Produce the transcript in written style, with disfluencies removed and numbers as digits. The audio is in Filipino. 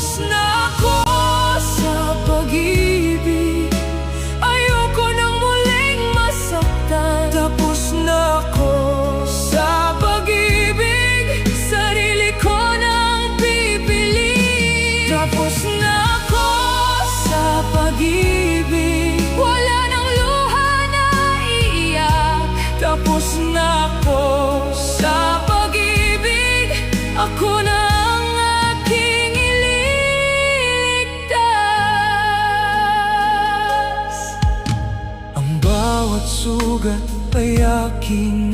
Tapos na ako sa pag-ibig, ayoko nang muling masaktan. Tapos na ako sa pag-ibig, sarili ko nang pipiliin. Tapos na ako sa pag-ibig, wala nang luha na iiyak. Tapos na ako sa pag-ibig, ako na ang aking ililigtas. Ang bawat sugat ay aking